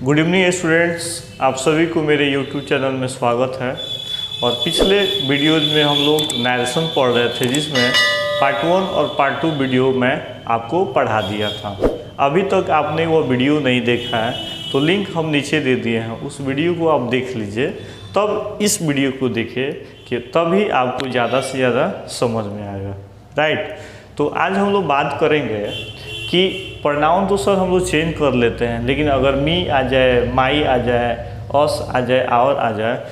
Good evening students, आप सभी को मेरे यूट्यूब चैनल में स्वागत है। और पिछले वीडियोज में हम लोग नरेशन पढ़ रहे थे, जिसमें पार्ट 1 और पार्ट 2 वीडियो मैं आपको पढ़ा दिया था। अभी तक आपने वो वीडियो नहीं देखा है तो लिंक हम नीचे दे दिए हैं, उस वीडियो को आप देख लीजिए, तब इस वीडियो को देखिए कि तभी आपको ज़्यादा से ज़्यादा समझ में आएगा। राइट, तो आज हम लोग बात करेंगे कि प्रोनाउन तो सर हम लोग चेंज कर लेते हैं, लेकिन अगर मी आ जाए, माई आ जाए, अस आ जाए, और आ जाए,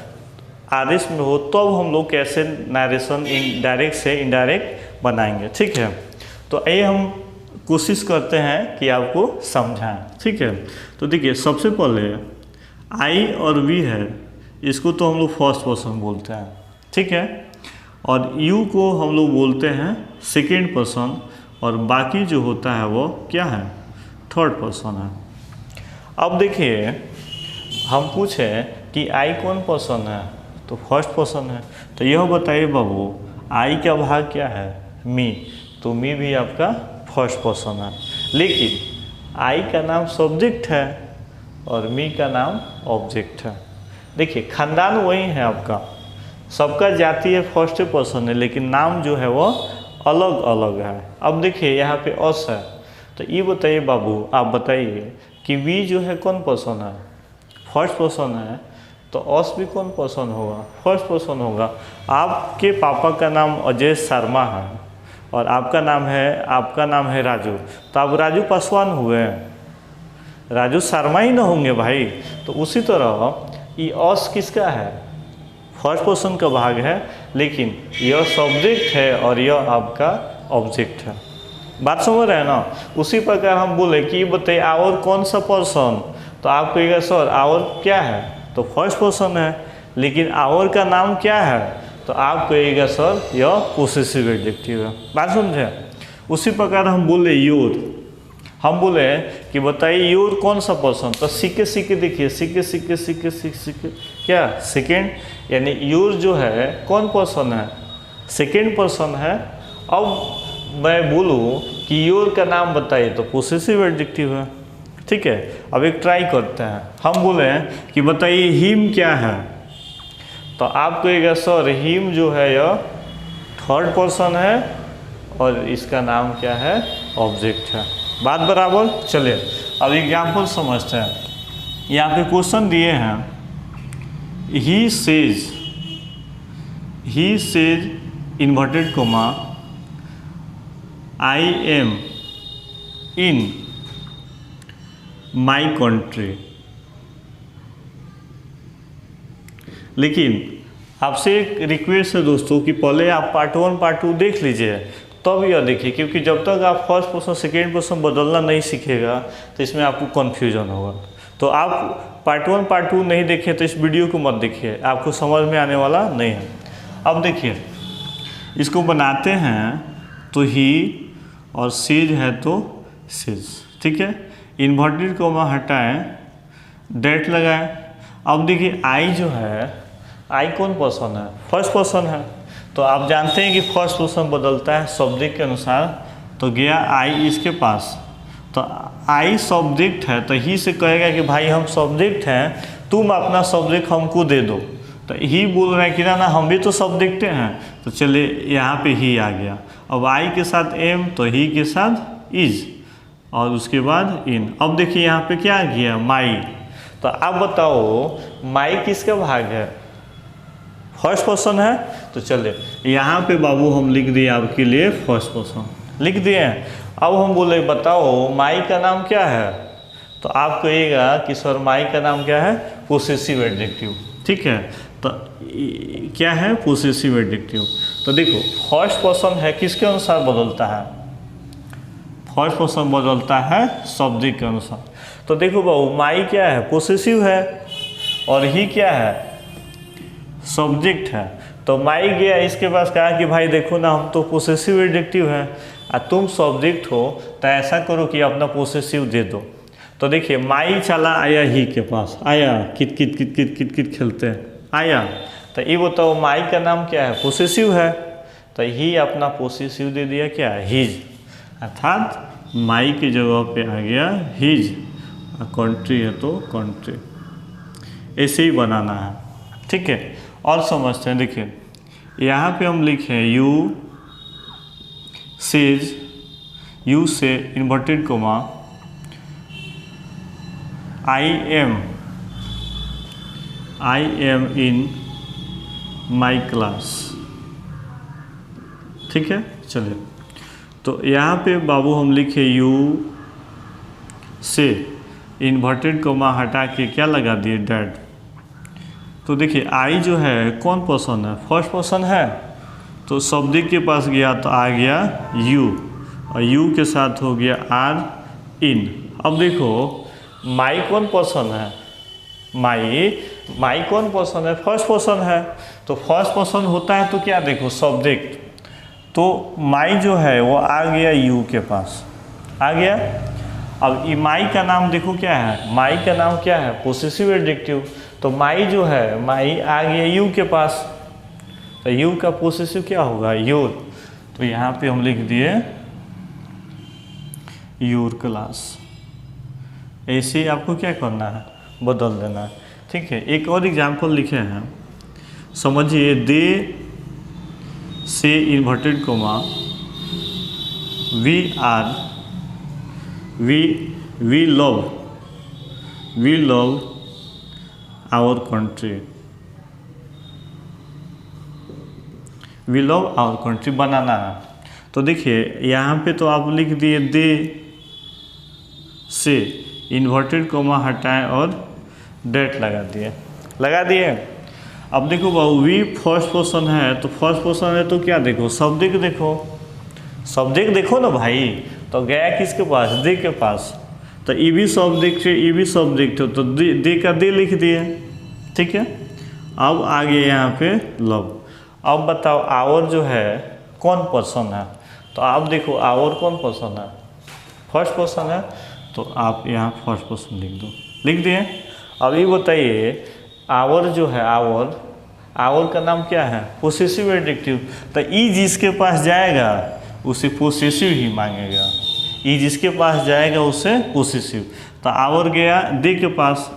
आदेश में हो, तब हम लोग कैसे नरेशन डायरेक्ट से इनडायरेक्ट बनाएंगे। ठीक है, तो आइए हम कोशिश करते हैं कि आपको समझाएं। ठीक है, तो देखिए सबसे पहले आई और वी है, इसको तो हम लोग फर्स्ट पर्सन बोलते हैं। ठीक है, और यू को हम लोग बोलते हैं सेकेंड पर्सन, और बाकी जो होता है वो क्या है, थर्ड पर्सन है। अब देखिए हम पूछें कि आई कौन पर्सन है, तो फर्स्ट पर्सन है। तो यह बताइए बाबू, आई का भाग क्या है, मी, तो मी भी आपका फर्स्ट पर्सन है। लेकिन आई का नाम सब्जेक्ट है और मी का नाम ऑब्जेक्ट है। देखिए खानदान वही है आपका, सबका जाति है फर्स्ट पर्सन है, लेकिन नाम जो है वो अलग अलग है। अब देखिए यहाँ पे अस है, तो ये बताइए बाबू, आप बताइए कि वी जो है कौन पर्सन है, फर्स्ट पर्सन है, तो अस भी कौन पर्सन होगा, फर्स्ट पर्सन होगा। आपके पापा का नाम अजय शर्मा है और आपका नाम है राजू, तो आप राजू पासवान हुए, राजू शर्मा ही ना होंगे भाई। तो उसी तरह ये अस किसका है, फर्स्ट पर्सन का भाग है, लेकिन यह सब्जेक्ट है और यह आपका ऑब्जेक्ट है। बात समझ रहे हैं ना। उसी प्रकार हम बोले कि बताइए और कौन सा पर्सन, तो आप कहिएगा सर और क्या है, तो फर्स्ट पर्सन है, लेकिन और का नाम क्या है, तो आप कहिएगा सर यह पोसेसिव एडजेक्टिव है। बात समझे। उसी प्रकार हम बोले योर, हम बोले कि बताइए योर कौन सा पर्सन, तो सीखे देखिए, सीखे क्या सेकेंड, यानी योर जो है कौन पर्सन है, सेकेंड पर्सन है। अब मैं बोलूँ कि योर का नाम बताइए, तो पोसेसिव एडजेक्टिव है। ठीक है, अब एक ट्राई करते हैं। हम बोले कि बताइए हिम क्या है, तो आप कहिएगा सर हिम जो है यह थर्ड पर्सन है और इसका नाम क्या है, ऑब्जेक्ट है। बात बराबर। चलिए अब एग्जाम्पल समझते हैं। यहाँ पे क्वेश्चन दिए हैं, he says inverted coma I am in my country. लेकिन आपसे एक रिक्वेस्ट है दोस्तों कि पहले आप पार्ट 1 पार्ट 2 देख लीजिए, तब यह देखिए, क्योंकि जब तक आप फर्स्ट पर्सन सेकेंड पर्सन बदलना नहीं सीखेगा तो इसमें आपको कन्फ्यूजन होगा। तो आप पार्ट 1 पार्ट 2 नहीं देखें तो इस वीडियो को मत देखिए, आपको समझ में आने वाला नहीं है। अब देखिए इसको बनाते हैं, तो ही और सेज है तो सेज। ठीक है, इन्वर्टेड कोमा हटाएं, डेट लगाएं। अब देखिए आई जो है, आई कौन पर्सन है, फर्स्ट पर्सन है, तो आप जानते हैं कि फर्स्ट पर्सन बदलता है सब्जेक्ट के अनुसार। तो गया आई इसके पास, तो आई सब्जेक्ट है, तो ही से कहेगा कि भाई हम सब्जेक्ट हैं, तुम अपना सब्जेक्ट हमको दे दो। तो ही बोल रहे हैं कि ना हम भी तो सब्जेक्ट हैं, तो चलिए यहाँ पे ही आ गया। अब आई के साथ एम, तो ही के साथ इज, और उसके बाद इन। अब देखिए यहाँ पे क्या आ गया, माई। तो आप बताओ माई किसका भाग है, फर्स्ट पर्सन है। तो चलिए यहाँ पे बाबू हम लिख दिए आपके लिए फर्स्ट पर्सन लिख दिए। अब हम बोले बताओ माई का नाम क्या है, तो आप कहिएगा कि सर माई का नाम क्या है, पोसेसिव एडजेक्टिव। ठीक है, तो क्या है, पोसेसिव एडजेक्टिव। तो देखो फर्स्ट पर्सन है, किसके अनुसार बदलता है, फर्स्ट पर्सन बदलता है सब्जेक्ट के अनुसार। तो देखो बाबू माई क्या है, पोसेसिव है, और ही क्या है, सब्जेक्ट है। तो माई गया इसके पास, कहा कि भाई देखो ना हम तो पोसेसिव एडजेक्टिव है और तुम सब्जेक्ट हो, तो ऐसा करो कि अपना पोसेसिव दे दो। तो देखिए माई चला आया ही के पास, आया कित कित कित कित कित कित खेलते हैं, आया। तो ये बताओ माई का नाम क्या है, पोसेसिव है, तो ही अपना पोसेसिव दे दिया क्या है, हिज, अर्थात माई की जगह पे आ गया हिज, कंट्री है तो कंट्री, ऐसे ही बनाना है। ठीक है, और समझते हैं। देखिए यहाँ पे हम लिखे यू सेज, यू से inverted coma I am in my class. ठीक है, चलिए तो यहाँ पे बाबू हम लिखे यू से इन्वर्टेड कोमा हटा के क्या लगा दिए, डैड। तो देखिए आई जो है कौन पर्सन है, फर्स्ट पर्सन है, तो शब्द के पास गया तो आ गया यू, और यू के साथ हो गया आर इन। अब देखो माई कौन पर्सन है, माई कौन पर्सन है, फर्स्ट पर्सन है। तो फर्स्ट पर्सन होता है तो क्या, देखो सब्जेक्ट, तो माई जो है वो आ गया यू के पास, आ गया। अब माई का नाम देखो क्या है, माई का नाम क्या है, पोसेसिव एडजेक्टिव। तो माई जो है, माई आ गया यू के पास, तो यू का पोसेसिव क्या होगा, योर। तो यहाँ पे हम लिख दिए योर क्लास। ऐसे ही आपको क्या करना है, बदल देना है। ठीक है, एक और एग्जाम्पल लिखे हैं, समझिए। They say inverted comma we love our country, we love our country बनाना है। तो देखिए यहाँ पे तो आप लिख दिए दे से इन्वर्टेड कोमा हटाएं और डेट लगा दिए। अब देखो बाबू वी फर्स्ट पर्सन है, तो फर्स्ट पर्सन है तो क्या देखो, सब्जेक्ट देखो ना भाई। तो गया किसके पास, दे के पास। तो ई भी सब्जेक्ट हो तो दे का दे लिख दिए। ठीक है, अब आगे यहाँ पे लव। अब बताओ आवर जो है कौन पर्सन है, तो आप देखो आवर कौन पर्सन है, फर्स्ट पर्सन है, तो आप यहाँ फर्स्ट पर्सन लिख दिए। अब ये बताइए आवर जो है, आवर का नाम क्या है, पोसेसिव एडजेक्टिव। तो ई जिसके पास जाएगा उसे पोसेसिव ही मांगेगा, ई जिसके पास जाएगा उसे पोसेसिव। तो आवर गया दे के पास,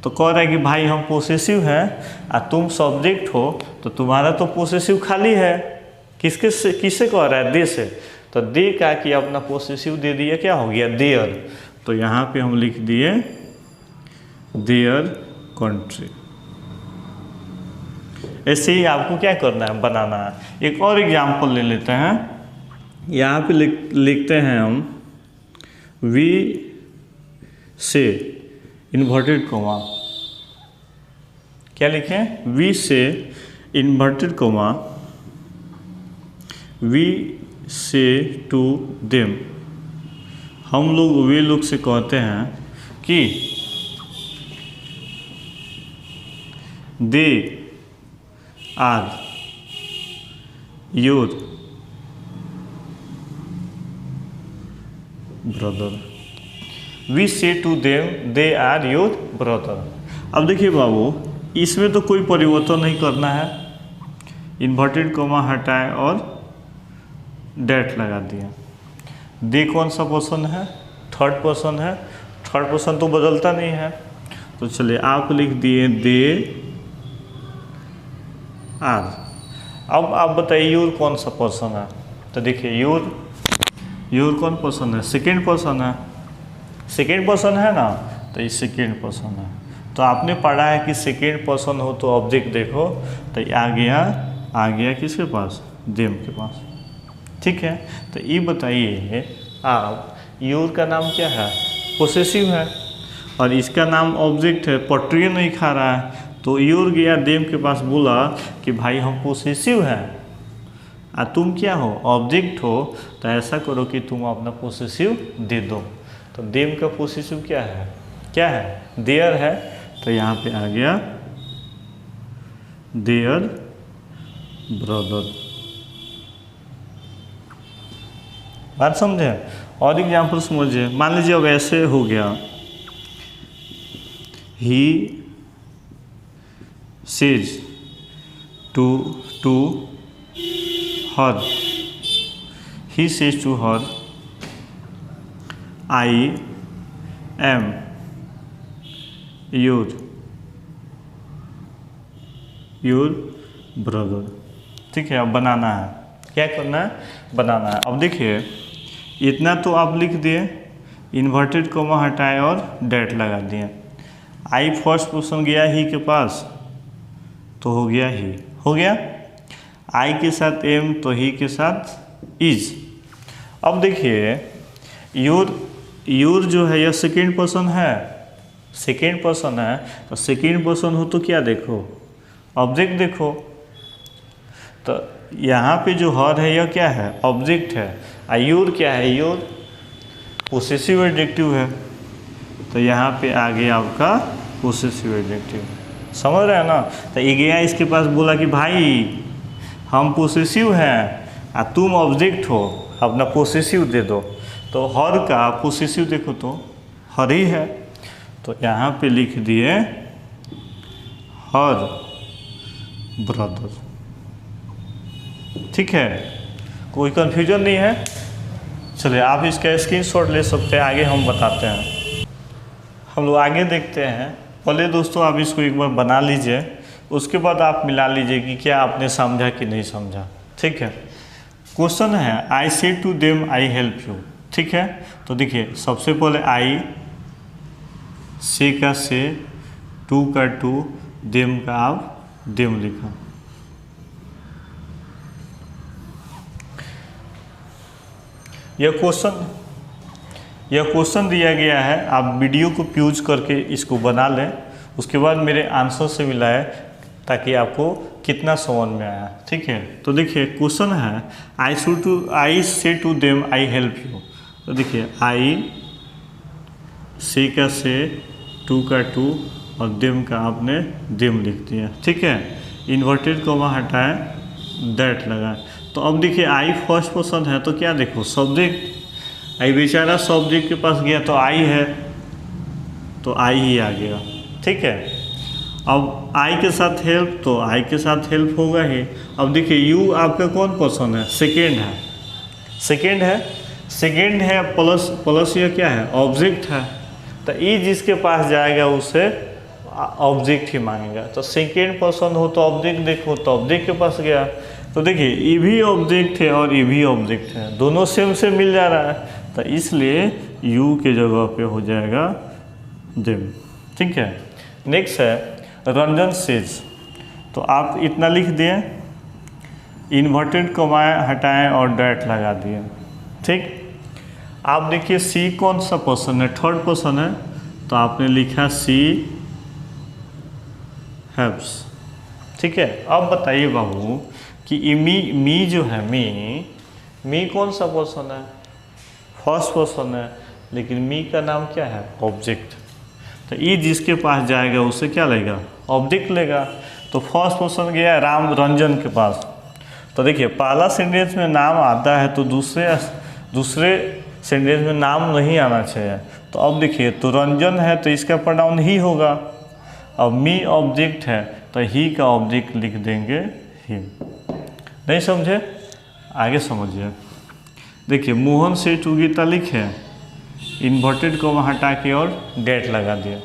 तो कह रहा है कि भाई हम पोसेसिव हैं और तुम सब्जेक्ट हो, तो तुम्हारा तो पोसेसिव खाली है। किससे कह रहा है, दे से। तो दे का कि अपना पोसेसिव दे दिया, क्या हो गया, देयर। तो यहाँ पे हम लिख दिए देयर कंट्री। ऐसे ही आपको क्या करना है, बनाना है। एक और एग्जाम्पल ले लेते हैं, यहाँ पे लिखते हैं हम वी से इन्वर्टेड कोमा, क्या लिखें, we say inverted comma we say to them. हम लोग वे लोग से कहते हैं कि they are your brother. We say to them they are your brother. अब देखिए बाबू इसमें तो कोई परिवर्तन नहीं करना है, इन्वर्टेड कोमा हटाए और डेट लगा दिया। दे कौन सा पर्सन है, थर्ड पर्सन है, थर्ड पर्सन तो बदलता नहीं है। तो चलिए आप लिख दिए दे आर। अब आप बताइए योर कौन सा पर्सन है, तो देखिए योर कौन पर्सन है, सेकेंड पर्सन है, सेकेंड पर्सन है ना, तो ये सेकेंड पर्सन है। तो आपने पढ़ा है कि सेकेंड पर्सन हो तो ऑब्जेक्ट देखो, तो आ गया किसके पास, देम के पास। ठीक है, तो ये बताइए आप योर का नाम क्या है, पोसेसिव है, और इसका नाम ऑब्जेक्ट है, पटरी नहीं खा रहा है। तो योर गया देम के पास, बोला कि भाई हम पोसेसिव हैं और तुम क्या हो, ऑब्जेक्ट हो, तो ऐसा करो कि तुम अपना पोसेसिव दे दो। तो देम का पोसेसिव क्या है, देयर है। तो यहाँ पे आ गया देयर ब्रदर। बात समझे। और एग्जाम्पल समझिए, मान लीजिए अब ऐसे हो गया, he says to her, he says to her I am your brother. ठीक है, अब बनाना है, क्या करना है, बनाना है। अब देखिए इतना तो आप लिख दिए, इन्वर्टेड कॉमा हटाए और डेट लगा दिए। आई फर्स्ट पर्सन गया ही के पास तो हो गया ही, हो गया। आई के साथ एम तो ही के साथ इज। अब देखिए योर जो है यह सेकेंड पर्सन है, सेकेंड पर्सन है, तो सेकेंड पर्सन हो तो क्या देखो, ऑब्जेक्ट देखो। तो यहाँ पे जो हर है यह क्या है, ऑब्जेक्ट है। योर क्या है, योर पोसेसिव एडजेक्टिव है। तो यहाँ पे आ गया आपका पोसेसिव एडजेक्टिव, समझ रहे हैं ना। तो ये गया इसके पास, बोला कि भाई हम पोसेसिव हैं तुम ऑब्जेक्ट हो, अपना पोसेसिव दे दो। तो हर का पोसेसिव देखो तो हर ही है, तो यहाँ पे लिख दिए हर ब्रदर। ठीक है, कोई कन्फ्यूजन नहीं है। चलिए आप इसका स्क्रीनशॉट ले सकते हैं, आगे हम बताते हैं। हम लोग आगे देखते हैं। पहले दोस्तों आप इसको एक बार बना लीजिए, उसके बाद आप मिला लीजिए कि क्या आपने समझा कि नहीं समझा। ठीक है, क्वेश्चन है I say to them I help you. ठीक है, तो देखिए सबसे पहले आई, से का से, टू का टू, देम का आप देम लिखा। यह क्वेश्चन दिया गया है, आप वीडियो को प्यूज करके इसको बना लें, उसके बाद मेरे आंसर से मिलाएं ताकि आपको कितना समझ में आया। ठीक है, तो देखिए क्वेश्चन है I say to them I help you. तो देखिए आई, से का से, टू का टू और देम का आपने देम लिख दिया। ठीक है, इन्वर्टेड कॉमा हटाए, दैट लगा। तो अब देखिए आई फर्स्ट पर्सन है तो क्या देखो, सब्जेक्ट। आई बेचारा सब्जेक्ट के पास गया तो आई है, तो आई ही आ गया। ठीक है, अब आई के साथ हेल्प, तो आई के साथ हेल्प होगा ही। अब देखिए यू आपका कौन पर्सन है, सेकेंड है, सेकेंड है, सेकेंड है प्लस यह क्या है, ऑब्जेक्ट है। तो ई जिसके पास जाएगा उसे ऑब्जेक्ट ही मांगेगा। तो सेकेंड पर्सन हो तो ऑब्जेक्ट देखो, तो ऑब्जेक्ट के पास गया। तो देखिए ये भी ऑब्जेक्ट है और ये भी ऑब्जेक्ट है, दोनों सेम से मिल जा रहा है, तो इसलिए यू के जगह पे हो जाएगा देम। ठीक है, नेक्स्ट है रंजन सेज। तो आप इतना लिख दिए, इन्वर्टेड कॉमा हटाएं और डैट लगा दिए। ठीक, आप देखिए सी कौन सा पर्सन है, थर्ड पर्सन है, तो आपने लिखा सी हेल्प्स। ठीक है, अब बताइए बाबू कि मी जो है, मी कौन सा पर्सन है, फर्स्ट पर्सन है, लेकिन मी का नाम क्या है, ऑब्जेक्ट। तो ये जिसके पास जाएगा उसे क्या लेगा, ऑब्जेक्ट लेगा। तो फर्स्ट पर्सन गया राम रंजन के पास। तो देखिए पहला सेंटेंस में नाम आता है तो दूसरे सेंटेंस में नाम नहीं आना चाहिए। तो अब देखिए तो रंजन है तो इसका प्रोनाउन ही होगा। अब मी ऑब्जेक्ट है तो ही का ऑब्जेक्ट लिख देंगे हिम। नहीं समझे, आगे समझिए। देखिए मोहन से टू गीता लिखे, इन्वर्टेड कॉमा हटा के और डेट लगा दिया।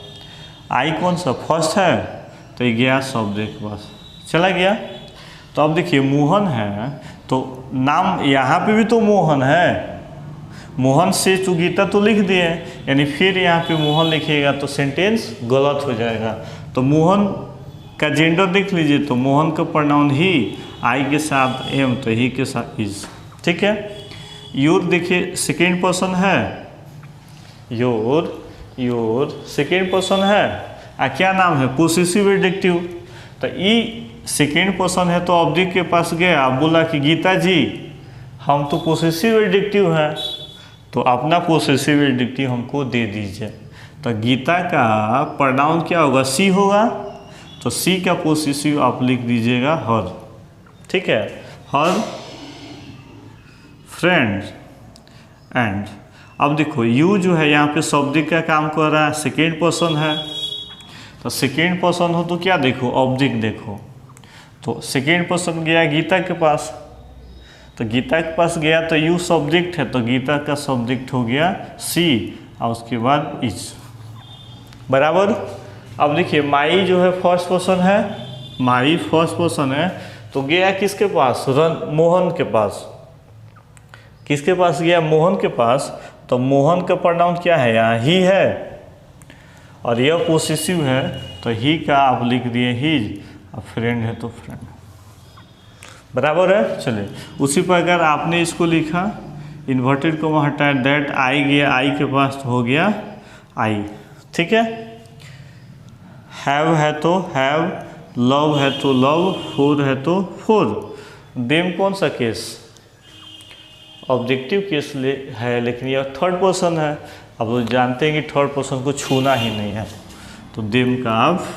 आई कौन सा फर्स्ट है तो ये गया सब्जेक्ट बस चला गया। तो अब देखिए मोहन है तो नाम यहाँ पे भी तो मोहन है, मोहन से टू गीता तो लिख दिए, यानी फिर यहाँ पे मोहन लिखिएगा तो सेंटेंस गलत हो जाएगा। तो मोहन का जेंडर देख लीजिए, तो मोहन का प्रोनाउन ही, आई के साथ एम तो ही के साथ इज। ठीक है, योर देखिए सेकेंड पर्सन है, योर सेकेंड पर्सन है, क्या नाम है, पोसेसिव एडजेक्टिव। तो ई सेकेंड पर्सन है तो ऑब्जेक्ट के पास गया, आप बोला कि गीता जी हम तो पोसेसिव एडजेक्टिव हैं, तो अपना पोसेसिव एडजेक्टिव हमको दे दीजिए। तो गीता का प्रोनाउन क्या होगा, सी होगा, तो सी का पोसेसिव आप लिख दीजिएगा हर। ठीक है, हर फ्रेंड्स एंड। अब देखो यू जो है यहाँ पे सब्जेक्ट का काम कर रहा है, सेकेंड पर्सन है, तो सेकेंड पर्सन हो तो क्या देखो, ऑब्जेक्ट देखो। तो सेकेंड पर्सन गया गीता के पास, तो गीता के पास गया तो यू सब्जेक्ट है, तो गीता का सब्जेक्ट हो गया सी और उसके बाद इज। बराबर। अब देखिए माई जो है फर्स्ट पर्सन है, माई फर्स्ट पर्सन है, तो गया किसके पास, मोहन के पास। किसके पास गया, मोहन के पास। तो मोहन का प्रोनाउन क्या है यहाँ, ही है, और यह पोसेसिव है तो ही का आप लिख दिए हीज, और फ्रेंड है तो फ्रेंड, बराबर है। चलिए उसी प्रकार आपने इसको लिखा, इन्वर्टेड कोमा हटाया, दैट आई गया आई के पास तो हो गया आई, ठीक है। हैव है तो हैव, लव है तो लव, फोर है तो फोर। देम कौन सा केस, ऑब्जेक्टिव केस है, लेकिन यह थर्ड पर्सन है। अब वो जानते हैं कि थर्ड पर्सन को छूना ही नहीं है, तो देम का आप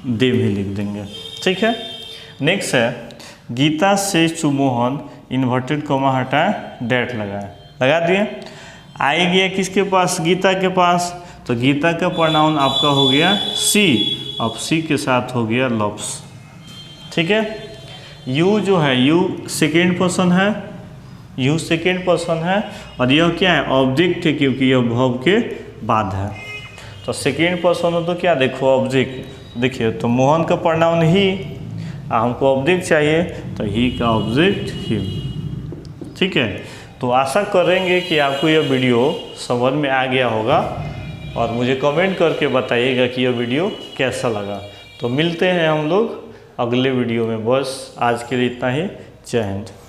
देम ही लिख देंगे, ठीक है। नेक्स्ट है, गीता से टू मोहन, इन्वर्टेड कोमा हटाए, डेट लगाए, लगा दिए। आई गया किसके पास, गीता के पास, तो गीता का प्रोनाउन आपका हो गया सी, अब सी के साथ हो गया लव्स, ठीक है। यू जो है, यू सेकेंड पर्सन है, यू सेकेंड पर्सन है, और यह क्या है, ऑब्जेक्ट है, क्योंकि यह वर्ब के बाद है। तो सेकेंड पर्सन हो तो क्या देखो ऑब्जेक्ट, देखिए तो मोहन का प्रोनाउन ही, हमको ऑब्जेक्ट चाहिए तो ही का ऑब्जेक्ट हिम, ठीक है। तो आशा करेंगे कि आपको यह वीडियो समझ में आ गया होगा, और मुझे कमेंट करके बताइएगा कि यह वीडियो कैसा लगा। तो मिलते हैं हम लोग अगले वीडियो में, बस आज के लिए इतना ही, जय हिंद।